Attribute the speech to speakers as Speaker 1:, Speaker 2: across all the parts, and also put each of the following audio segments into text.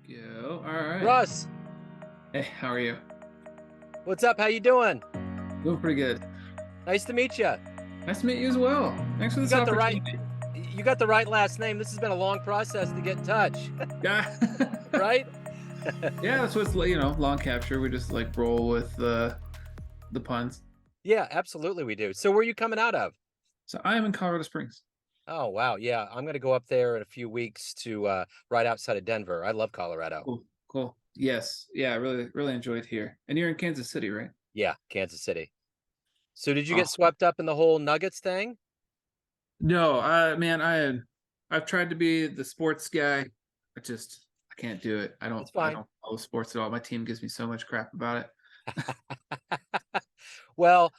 Speaker 1: Yo, all right.
Speaker 2: Russ,
Speaker 1: Hey, how are you?
Speaker 2: what's up? How you doing?
Speaker 1: Doing pretty good.
Speaker 2: Nice to meet you.
Speaker 1: Nice to meet you as well. Thanks for
Speaker 2: You
Speaker 1: this
Speaker 2: got the right
Speaker 1: opportunity.
Speaker 2: you got the right last name. This has been a long process to get in touch,
Speaker 1: Yeah.
Speaker 2: right?
Speaker 1: Yeah, that's what's long capture. We just like roll with the puns.
Speaker 2: Yeah, absolutely we do. So where are you coming out of?
Speaker 1: So I am in Colorado Springs.
Speaker 2: Oh, wow. Yeah, I'm going to go up there in a few weeks to right outside of Denver. I love Colorado.
Speaker 1: Cool. Cool. Yes. Yeah, I really enjoyed here. And you're in Kansas City, right?
Speaker 2: Yeah, Kansas City. So did you get
Speaker 1: Awesome.
Speaker 2: swept up in the whole Nuggets thing?
Speaker 1: No, man, I've tried to be the sports guy. I can't do it. I don't
Speaker 2: It's
Speaker 1: I
Speaker 2: fine.
Speaker 1: don't follow sports at all. My team gives me so much crap about it.
Speaker 2: Well,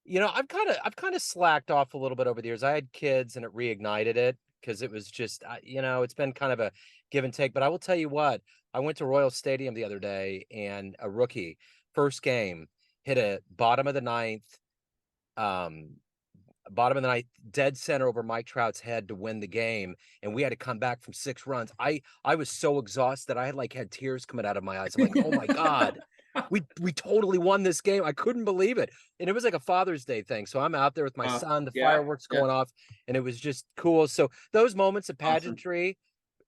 Speaker 2: I've kind of slacked off a little bit over the years. I had kids and it reignited it because it was just it's been kind of a give and take. But I will tell you what, I went to Royal Stadium the other day and a rookie first game hit a um bottom of the ninth, dead center over Mike Trout's head to win the game, and we had to come back from 6 runs. I was so exhausted, I had tears coming out of my eyes. I'm like, oh my god, we totally won this game. I couldn't believe it, and it was like a Father's Day thing. So I'm out there with my son, the
Speaker 1: Yeah,
Speaker 2: fireworks
Speaker 1: yeah.
Speaker 2: going off, and it was just cool. So those moments of
Speaker 1: Awesome.
Speaker 2: pageantry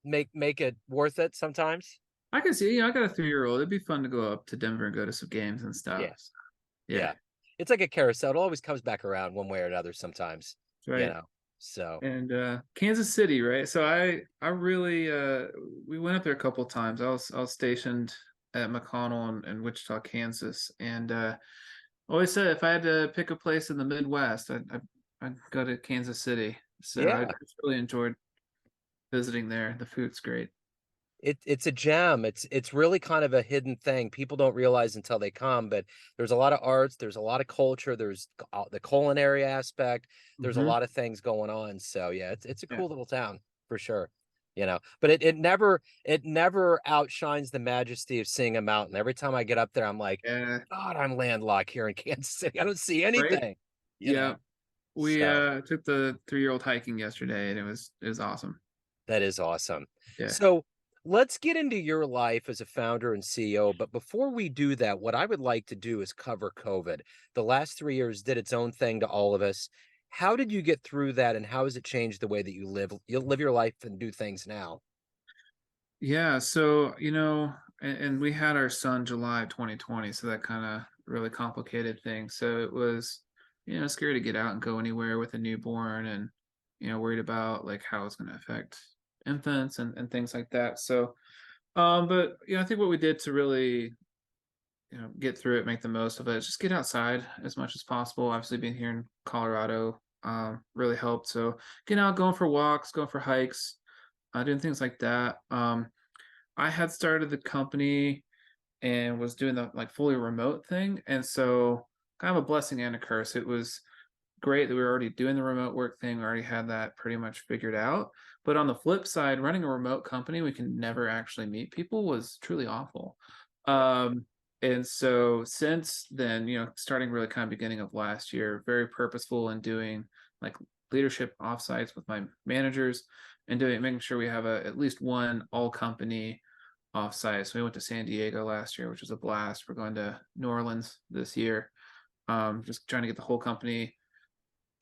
Speaker 2: make it worth it sometimes.
Speaker 1: I can see, I got a 3-year-old. It'd be fun to go up to Denver and go to some games and
Speaker 2: Yeah,
Speaker 1: stuff. So,
Speaker 2: yeah.
Speaker 1: yeah,
Speaker 2: It's like a carousel. It always comes back around one way or another sometimes,
Speaker 1: that's
Speaker 2: you
Speaker 1: right.
Speaker 2: know. So
Speaker 1: And Kansas City, right? So I really we went up there a couple of times. I was stationed at McConnell in Wichita, Kansas, and always said if I had to pick a place in the Midwest, I'd go to Kansas City. So I
Speaker 2: yeah,
Speaker 1: just really enjoyed visiting there. The food's great.
Speaker 2: it's a gem. It's really kind of a hidden thing. People don't realize until they come, but there's a lot of arts, there's a lot of culture, there's the culinary aspect, there's a
Speaker 1: Hmm.
Speaker 2: lot of things going on. So yeah, it's a
Speaker 1: Yeah.
Speaker 2: cool little town for sure. But it never outshines the majesty of seeing a mountain. Every time I get up there, I'm like,
Speaker 1: Yeah.
Speaker 2: God, I'm landlocked here in Kansas City. I don't see
Speaker 1: Right.
Speaker 2: anything, you
Speaker 1: Yeah.
Speaker 2: know.
Speaker 1: We
Speaker 2: So
Speaker 1: took the 3-year-old hiking yesterday, and it was awesome.
Speaker 2: that is awesome.
Speaker 1: Yeah.
Speaker 2: So let's get into your life as a founder and CEO. But before we do that, what I would like to do is cover COVID. The last 3 years did its own thing to all of us. How did you get through that, and how has it changed the way that you live your life and do things now?
Speaker 1: Yeah. So, and we had our son July 2020, so that kind of really complicated things. So it was, scary to get out and go anywhere with a newborn and, worried about like how it's going to affect infants and things like that. So, but, I think what we did to really, get through it, make the most of it, is just get outside as much as possible. Obviously, being here in Colorado really helped. So, getting out, going for walks, going for hikes, doing things like that. I had started the company and was doing the like fully remote thing, and so kind of a blessing and a curse. It was great that we were already doing the remote work thing. We already had that pretty much figured out. But on the flip side, running a remote company, we can never actually meet people was truly awful. Um, and so since then, starting really kind of beginning of last year, very purposeful in doing like leadership offsites with my managers and making sure we have at least one all company offsite. So we went to San Diego last year, which was a blast. We're going to New Orleans this year. Just trying to get the whole company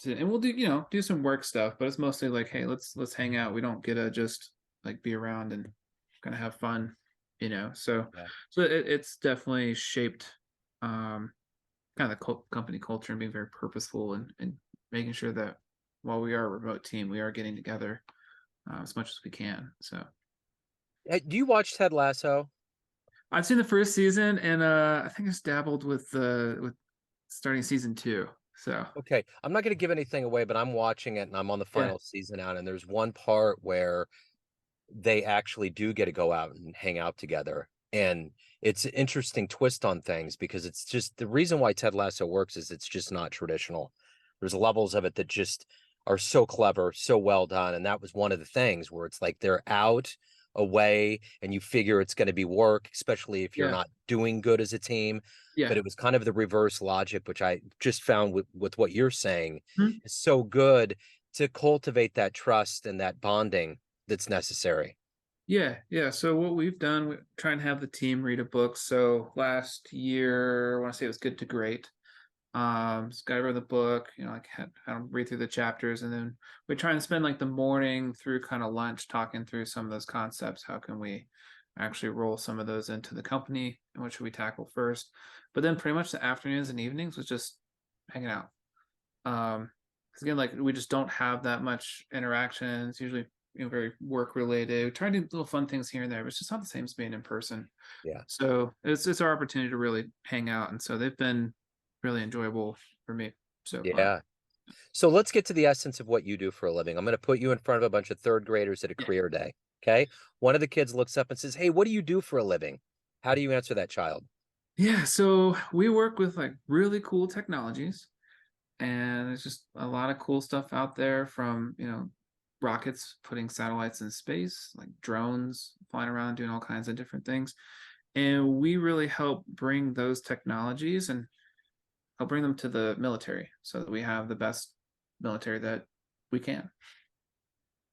Speaker 1: and we'll do some work stuff, but it's mostly like, hey, let's hang out. We don't get to just like be around and kind of have fun, So
Speaker 2: Yeah.
Speaker 1: it's definitely shaped kind of the company culture and being very purposeful and making sure that while we are a remote team, we are getting together as much as we can. So
Speaker 2: Do you watch Ted Lasso?
Speaker 1: I've seen the first season, and I think I just dabbled with starting season 2. So
Speaker 2: Okay, I'm not going to give anything away, but I'm watching it and I'm on the
Speaker 1: yeah,
Speaker 2: final season out, and there's one part where they actually do get to go out and hang out together. And it's an interesting twist on things because it's just the reason why Ted Lasso works is it's just not traditional. There's levels of it that just are so clever, so well done. And that was one of the things where it's like they're out away and you figure it's going to be work, especially if you're
Speaker 1: yeah,
Speaker 2: not doing good as a team. But
Speaker 1: yeah.
Speaker 2: it was kind of the reverse logic, which I just found with what you're saying
Speaker 1: Hmm.
Speaker 2: is so good to cultivate that trust and that bonding that's necessary.
Speaker 1: Yeah, yeah. So what we've done, we try and have the team read a book. So last year, I want to say it was Good to Great. Just got over the book, like had them read through the chapters, and then we try and spend like the morning through kind of lunch talking through some of those concepts. How can we actually roll some of those into the company, and what should we tackle first? But then pretty much the afternoons and evenings was just hanging out. 'Cause again, like we just don't have that much interaction. It's usually very work related. We try to do little fun things here and there, but it's just not the same as being in person.
Speaker 2: Yeah.
Speaker 1: So it's our opportunity to really hang out, and so they've been really enjoyable for me so far.
Speaker 2: Yeah. So let's get to the essence of what you do for a living. I'm going to put you in front of a bunch of third graders at a
Speaker 1: Yeah.
Speaker 2: career day. Okay. One of the kids looks up and says, "Hey, what do you do for a living?" How do you answer that child?
Speaker 1: Yeah, so we work with like really cool technologies, and there's just a lot of cool stuff out there from, rockets putting satellites in space, like drones flying around doing all kinds of different things. And we really help bring those technologies and help bring them to the military so that we have the best military that we can.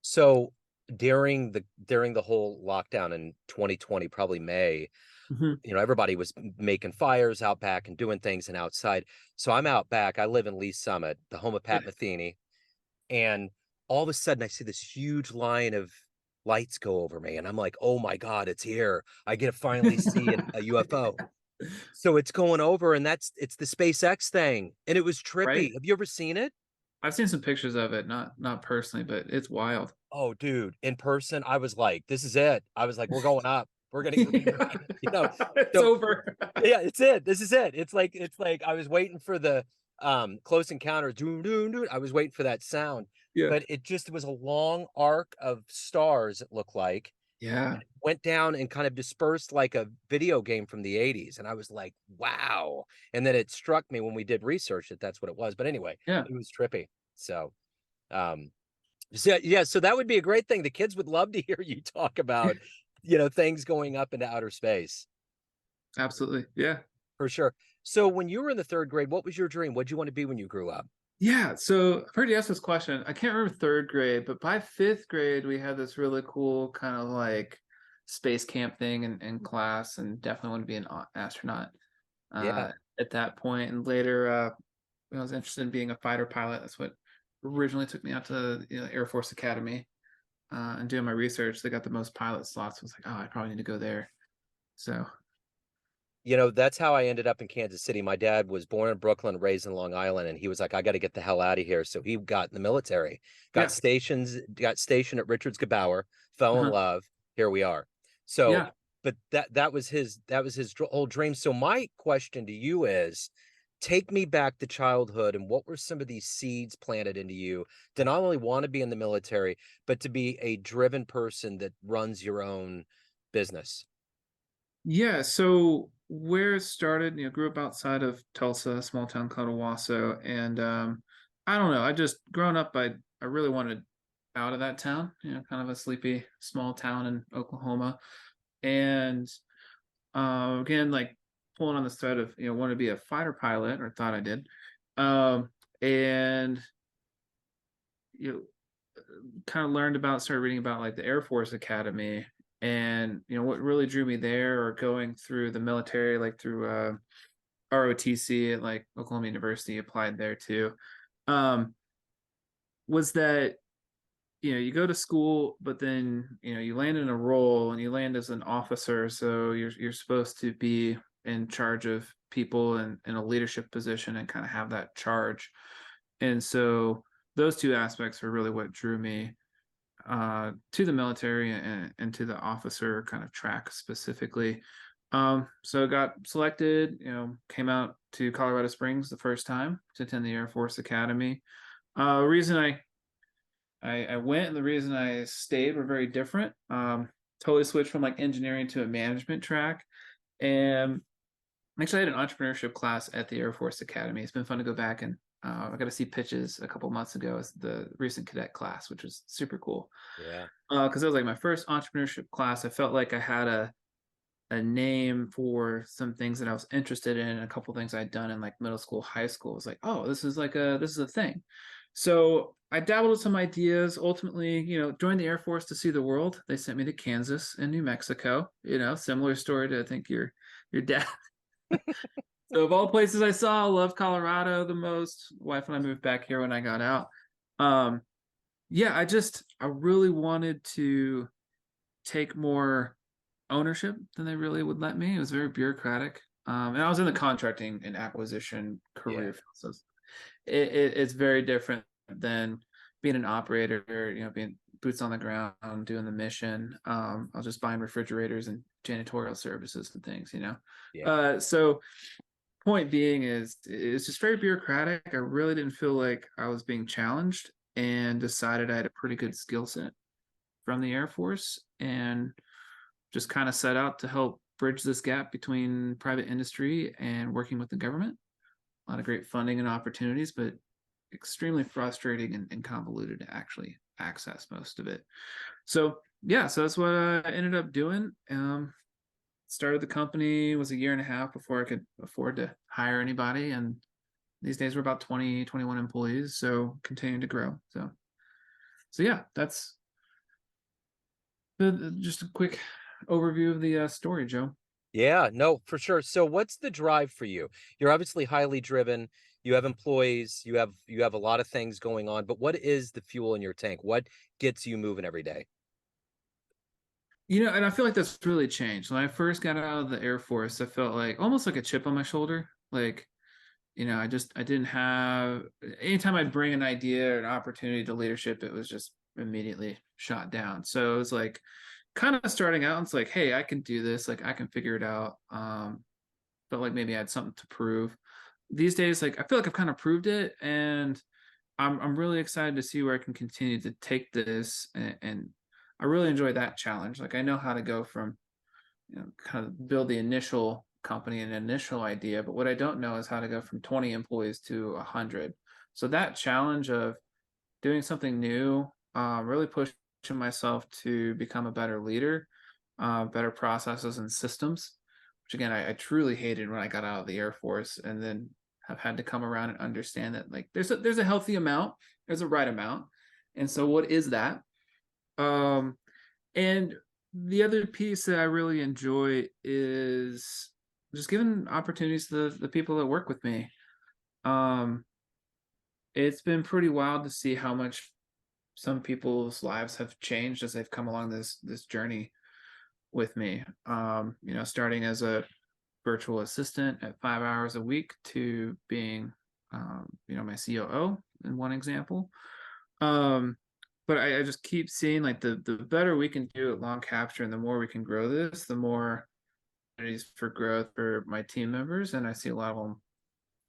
Speaker 2: So during the whole lockdown in 2020, probably May,
Speaker 1: Mhm.
Speaker 2: everybody was making fires out back and doing things and outside. So I'm out back. I live in Lee Summit, the home of Pat
Speaker 1: Yeah.
Speaker 2: Metheny, and all of a sudden I see this huge line of lights go over me, and I'm like, "Oh my God, it's here! I get to finally see a UFO." So it's going over, and it's the SpaceX thing, and it was
Speaker 1: Right?
Speaker 2: trippy. Have you ever seen it?
Speaker 1: I've seen some pictures of it, not personally, but it's wild.
Speaker 2: Oh, dude, in person, I was like, "This is it." I was like, "We're going up. We're gonna make it,"
Speaker 1: It's
Speaker 2: So
Speaker 1: over.
Speaker 2: yeah, it's it. This is it. It's like I was waiting for the Close Encounter. Doom, doom, doom. I was waiting for that sound,
Speaker 1: Yeah.
Speaker 2: but it just was a long arc of stars, it looked like,
Speaker 1: Yeah.
Speaker 2: and it went down and kind of dispersed like a video game from the 80s. And I was like, wow. And then it struck me when we did research that that's what it was. But anyway,
Speaker 1: Yeah.
Speaker 2: it was trippy. So um so yeah, so that would be a great thing. The kids would love to hear you talk about, things going up into outer space.
Speaker 1: Absolutely. Yeah.
Speaker 2: For sure. So when you were in the 3rd grade, what was your dream? What'd you want to be when you grew up?
Speaker 1: Yeah. So I've heard you ask this question. I can't remember third grade, but by fifth grade, we had this really cool kind of like space camp thing in class, and definitely want to be an astronaut
Speaker 2: Yeah.
Speaker 1: at that point. And later, when I was interested in being a fighter pilot. That's what originally took me out to Air Force Academy and doing my research. They got the most pilot slots. I was like, oh, I probably need to go there. So
Speaker 2: That's how I ended up in Kansas City. My dad was born in Brooklyn, raised in Long Island, and he was like, I got to get the hell out of here. So he got in the military,
Speaker 1: yeah,
Speaker 2: got stationed at Richards Gebaur, fell in
Speaker 1: uh-huh.
Speaker 2: love. Here we are. So,
Speaker 1: Yeah.
Speaker 2: but that was his whole dream. So my question to you is, take me back to childhood, and what were some of these seeds planted into you to not only want to be in the military, but to be a driven person that runs your own business?
Speaker 1: Yeah, so where it started, grew up outside of Tulsa, a small town called Owasso, and I don't know, I just growing up, I really wanted out of that town, kind of a sleepy small town in Oklahoma, and again, like pulling on the thread of wanted to be a fighter pilot, or thought I did, and you know, kind of started reading about like the Air Force Academy, and what really drew me there, or going through the military, like through ROTC at like Oklahoma University, applied there too, um, was that you go to school, but then you land in a role, and you land as an officer, so you're supposed to be in charge of people and in a leadership position and kind of have that charge. And so those two aspects were really what drew me to the military, and to the officer kind of track specifically. So I got selected, came out to Colorado Springs the first time to attend the Air Force Academy. Reason I went and the reason I stayed were very different. Totally switched from like engineering to a management track. And actually, I had an entrepreneurship class at the Air Force Academy. It's been fun to go back, and I got to see pitches a couple months ago as the recent cadet class, which was super cool.
Speaker 2: Yeah.
Speaker 1: Because it was like my first entrepreneurship class. I felt like I had a name for some things that I was interested in, and a couple things I'd done in like middle school, high school. It was like, oh, this is a thing. So I dabbled with some ideas. Ultimately, joined the Air Force to see the world. They sent me to Kansas and New Mexico. Similar story to I think your dad. So of all places I saw, I love Colorado the most. Wife and I moved back here when I got out. Um, yeah, I really wanted to take more ownership than they really would let me. It was very bureaucratic. And I was in the contracting and acquisition
Speaker 2: Yeah.
Speaker 1: career field, so it's very different than being an operator, being boots on the ground, doing the mission. I was just buying refrigerators and janitorial services and things.
Speaker 2: Yeah.
Speaker 1: So point being is it's just very bureaucratic. I really didn't feel like I was being challenged and decided I had a pretty good skill set from the Air Force and just kind of set out to help bridge this gap between private industry and working with the government. A lot of great funding and opportunities, but extremely frustrating and convoluted to actually access most of it. So yeah, so that's what I ended up doing. Started the company, was a year and a half before I could afford to hire anybody, and these days we're about 20, 21 employees, so continuing to grow. So yeah, that's just a quick overview of the story, Joe.
Speaker 2: Yeah, no, for sure. So what's the drive for you? You're obviously highly driven. You have employees, you have a lot of things going on, but what is the fuel in your tank? What gets you moving every day?
Speaker 1: And I feel like that's really changed. When I first got out of the Air Force, I felt like almost like a chip on my shoulder. Like, I didn't have anytime I'd bring an idea or an opportunity to leadership, it was just immediately shot down. So it was like kind of starting out, it's like, hey, I can do this, like I can figure it out. Felt like maybe I had something to prove. These days, like I feel like I've kind of proved it, and I'm really excited to see where I can continue to take this, and I really enjoy that challenge. Like I know how to go from kind of build the initial company and initial idea, but what I don't know is how to go from 20 employees to 100. So that challenge of doing something new, really pushing myself to become a better leader, better processes and systems, which again I truly hated when I got out of the Air Force, and then have had to come around and understand that like there's a healthy amount, there's a right amount, and so what is that? Um, and the other piece that I really enjoy is just giving opportunities to the people that work with me. Um, it's been pretty wild to see how much some people's lives have changed as they've come along this journey with me. Starting as a virtual assistant at 5 hours a week to being, my COO in one example. Um, but I just keep seeing like the better we can do at long capture and the more we can grow this, the more opportunities for growth for my team members. And I see a lot of them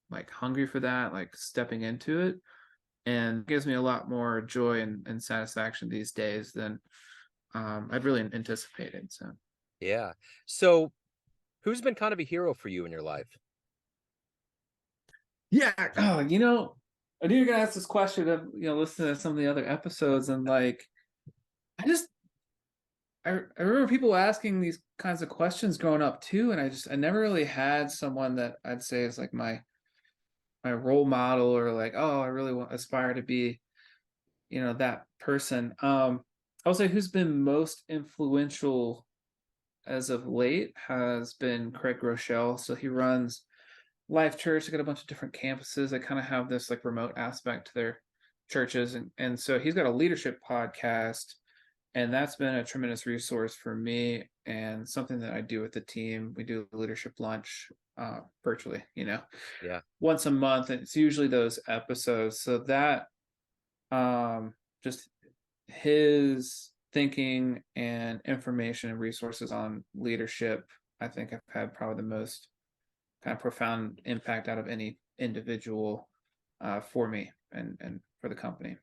Speaker 1: like hungry for that, like stepping into it. And it gives me a lot more joy and satisfaction these days than I'd really anticipated. So
Speaker 2: Yeah. So who's been kind of a hero for you in your life?
Speaker 1: yeah, oh, I knew you're gonna ask this question of listening to some of the other episodes, and like I just I remember people asking these kinds of questions growing up too, and I never really had someone that I'd say is like my role model, or like, oh, I really want aspire to be that person. I'll say who's been most influential as of late has been Craig Rochelle. So he runs Life Church. They got a bunch of different campuses. They kind of have this like remote aspect to their churches, and so he's got a leadership podcast, and that's been a tremendous resource for me and something that I do with the team. We do leadership lunch virtually,
Speaker 2: Yeah.
Speaker 1: once a month, and it's usually those episodes. So that just his thinking and information and resources on leadership, I think have had probably the most kind of profound impact out of any individual for me and for the company.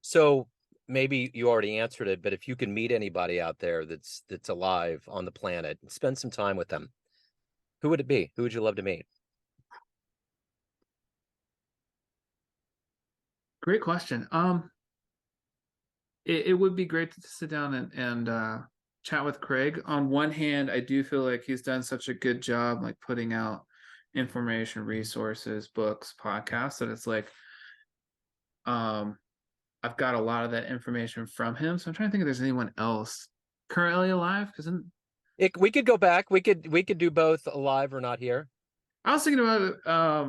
Speaker 2: So maybe you already answered it, but if you can meet anybody out there that's alive on the planet, spend some time with them. Who would it be? Who would you love to meet?
Speaker 1: Great question. It would be great to sit down and chat with Craig. On one hand, I do feel like he's done such a good job like putting out information, resources, books, podcasts, that it's like Um, I've got a lot of that information from him. So I'm trying to think if there's anyone else currently alive. Because
Speaker 2: We could go back. We could do both alive or not here.
Speaker 1: I was thinking about it,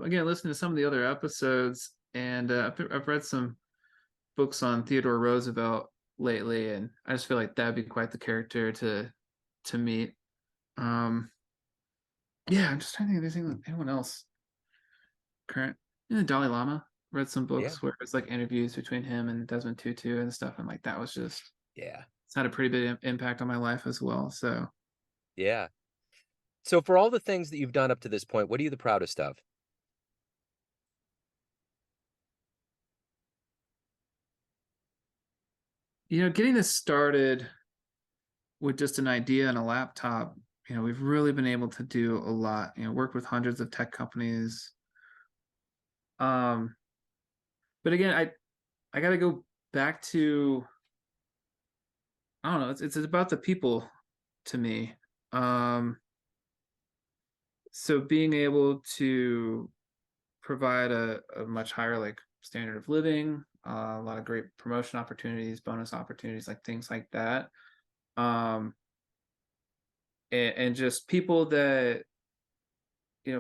Speaker 1: again, listening to some of the other episodes, and I've read some books on Theodore Roosevelt lately, and I just feel like that'd be quite the character to meet. Um, yeah, I'm just trying to think if there's anyone else current. The Dalai Lama. Read some
Speaker 2: Yeah.
Speaker 1: books where it's like interviews between him and Desmond Tutu and stuff, and like that was just
Speaker 2: Yeah.
Speaker 1: it's had a pretty big impact on my life as well. So
Speaker 2: Yeah. So for all the things that you've done up to this point, what are you the proudest of?
Speaker 1: getting this started with just an idea and a laptop, we've really been able to do a lot. Work with hundreds of tech companies. Um, but again, I got to go back to I don't know. It's about the people to me. Um, so being able to provide a much higher like standard of living, a lot of great promotion opportunities, bonus opportunities, like things like that. Um, and just people that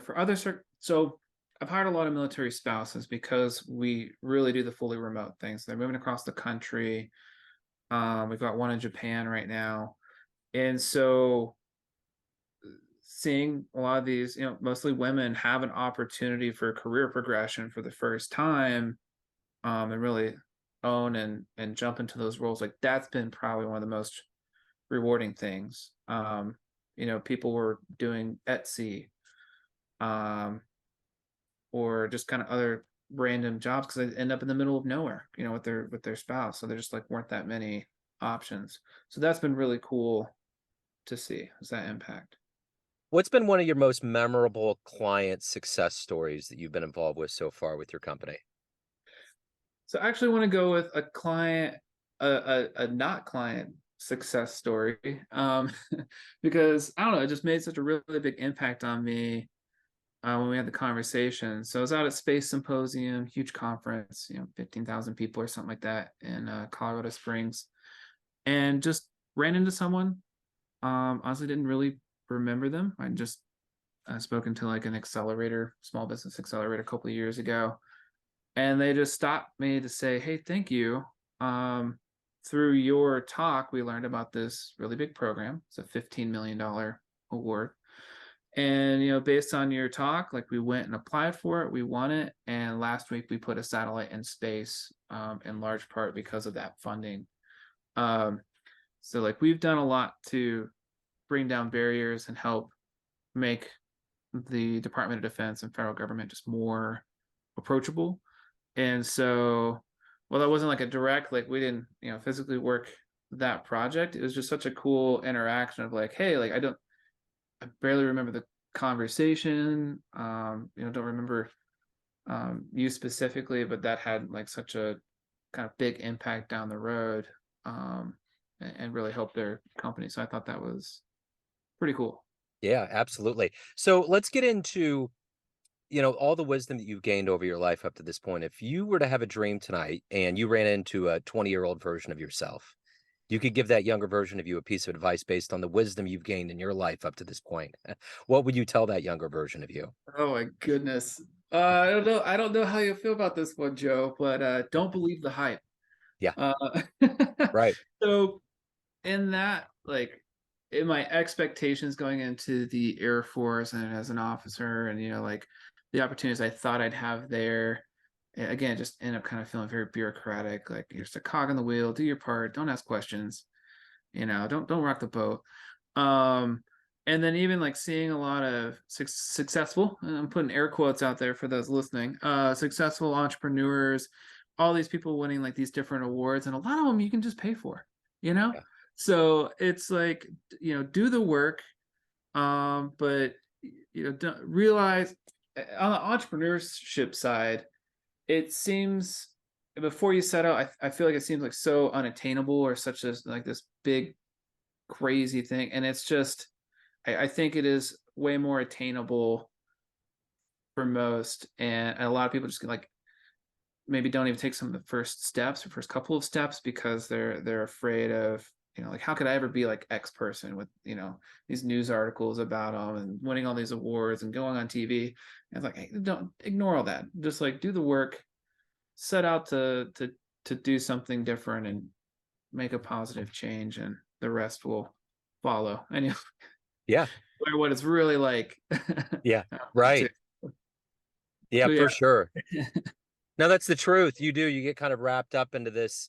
Speaker 1: for other so I've hired a lot of military spouses because we really do the fully remote things. They're moving across the country. We've got one in Japan right now, and so seeing a lot of these, mostly women have an opportunity for career progression for the first time, and really own and jump into those roles. Like that's been probably one of the most rewarding things. People were doing Etsy, um, or just kind of other random jobs because they end up in the middle of nowhere, with their spouse. So there just like weren't that many options. So that's been really cool to see is that impact.
Speaker 2: What's been one of your most memorable client success stories that you've been involved with so far with your company?
Speaker 1: So I actually want to go with a client, a not client success story, because I don't know, it just made such a really big impact on me when we had the conversation. So I was out at Space Symposium, huge conference, 15,000 people or something like that in Colorado Springs, and just ran into someone. Honestly, didn't really remember them. I just spoken to like an accelerator, small business accelerator, a couple of years ago, and they just stopped me to say, "Hey, thank you. Um, through your talk, we learned about this really big program. It's a $15 million award, and based on your talk, like we went and applied for it, we won it, and last week we put a satellite in space, in large part because of that funding. Um, so like we've done a lot to bring down barriers and help make the Department of Defense and federal government just more approachable. And so, well, that wasn't like a direct, like we didn't, physically work that project. It was just such a cool interaction of like, hey, like I barely remember the conversation. Don't remember you specifically, but that had like such a kind of big impact down the road, and really helped their company. So I thought that was pretty cool.
Speaker 2: Yeah, absolutely. So let's get into, all the wisdom that you've gained over your life up to this point. If you were to have a dream tonight and you ran into a 20-year-old version of yourself, you could give that younger version of you a piece of advice based on the wisdom you've gained in your life up to this point. What would you tell that younger version of you?
Speaker 1: Oh my goodness. I don't know. I don't know how you feel about this one, Joe, but don't believe the hype.
Speaker 2: Yeah,
Speaker 1: Uh,
Speaker 2: right.
Speaker 1: so in that, like, in my expectations going into the Air Force and as an officer, and like the opportunities I thought I'd have there, again, just end up kind of feeling very bureaucratic. Like you're just a cog in the wheel. Do your part. Don't ask questions. Don't rock the boat. Um, and then even like seeing a lot of successful, and I'm putting air quotes out there for those listening, successful entrepreneurs, all these people winning like these different awards, and a lot of them you can just pay for, you know?
Speaker 2: Yeah.
Speaker 1: So it's like, do the work, but don't realize on the entrepreneurship side, it seems before you set out, I feel like it seems like so unattainable or such as like this big crazy thing. And it's just, I think it is way more attainable for most. And a lot of people just like maybe don't even take some of the first steps or first couple of steps because they're afraid of, like, how could I ever be like X person with, these news articles about them and winning all these awards and going on TV. And it's like, hey, don't ignore all that. Just like do the work, set out to do something different and make a positive change, and the rest will follow. And
Speaker 2: Yeah.
Speaker 1: learn what it's really like.
Speaker 2: Yeah.
Speaker 1: Too.
Speaker 2: Right. Yeah,
Speaker 1: So
Speaker 2: for
Speaker 1: yeah.
Speaker 2: sure. No, that's the truth. You do. You get kind of wrapped up into this.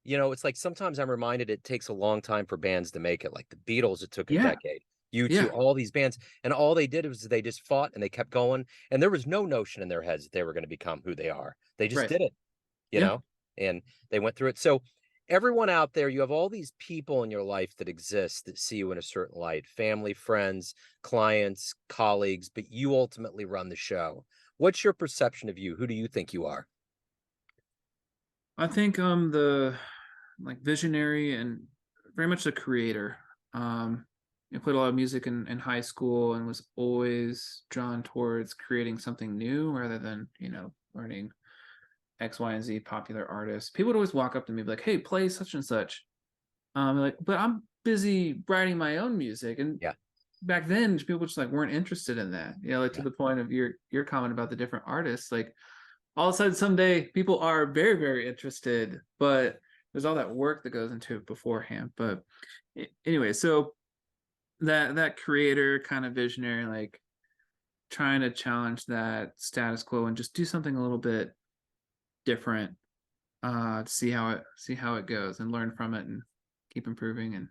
Speaker 2: It's like sometimes I'm reminded it takes a long time for bands to make it. Like the Beatles, it took a
Speaker 1: Yeah.
Speaker 2: decade. U2,
Speaker 1: Yeah.
Speaker 2: all these bands, and all they did was they just fought and they kept going. And there was no notion in their heads that they were going to become who they are. They just
Speaker 1: Right.
Speaker 2: did it, you
Speaker 1: Yeah.
Speaker 2: know, and they went through it. So everyone out there, you have all these people in your life that exist that see you in a certain light, family, friends, clients, colleagues, but you ultimately run the show. What's your perception of you? Who do you think you are?
Speaker 1: I think the like visionary and very much a creator. I played a lot of music in high school and was always drawn towards creating something new rather than, learning X, Y, and Z popular artists. People would always walk up to me and be like, "Hey, play such and such." Like, but I'm busy writing my own music. And
Speaker 2: Yeah,
Speaker 1: back then, people just like weren't interested in that. Like to
Speaker 2: yeah,
Speaker 1: the point of your comment about the different artists. Like all of a sudden, someday people are very, very interested, but there's all that work that goes into it beforehand. But anyway, so that creator kind of visionary, like trying to challenge that status quo and just do something a little bit different, to see how it goes and learn from it and keep improving and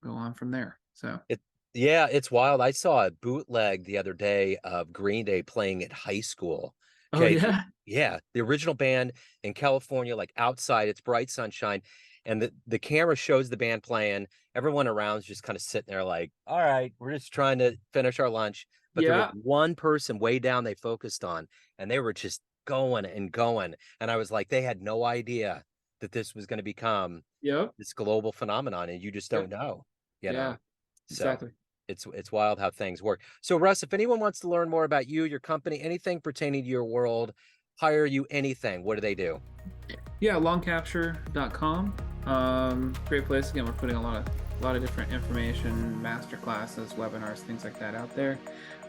Speaker 1: go on from there. So
Speaker 2: it yeah, it's wild. I saw a bootleg the other day of Green Day playing at high school.
Speaker 1: oh
Speaker 2: Okay,
Speaker 1: yeah.
Speaker 2: yeah, the original band in California, like outside, it's bright sunshine, and the camera shows the band playing. Everyone around's just kind of sitting there like, all right, we're just trying to finish our lunch. But there was
Speaker 1: Yeah.
Speaker 2: one person way down they focused on, and they were just going and going. And I was like, they had no idea that this was going to become
Speaker 1: Yep.
Speaker 2: this global phenomenon, and you just don't
Speaker 1: Yep.
Speaker 2: know, you
Speaker 1: Yeah.
Speaker 2: know. So
Speaker 1: Exactly.
Speaker 2: it's wild how things work. So Russ, if anyone wants to learn more about you, your company, anything pertaining to your world, hire you, anything, what do they do?
Speaker 1: Yeah, longcapture.com. Great place. Again, we're putting a lot of different information, master classes, webinars, things like that out there.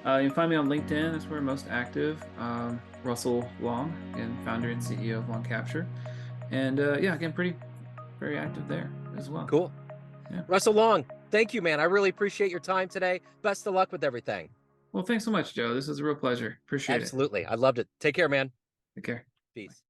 Speaker 1: You can find me on LinkedIn. That's where I'm most active. Russell Long, again, founder and CEO of Long Capture. And yeah, again, pretty very active there as well.
Speaker 2: Cool.
Speaker 1: Yeah.
Speaker 2: Russell Long, thank you, man. I really appreciate your time today. Best of luck with everything.
Speaker 1: Well, thanks so much, Joe. This is a real pleasure. Appreciate it.
Speaker 2: Absolutely. I loved it. Take care, man.
Speaker 1: Take care.
Speaker 2: Peace.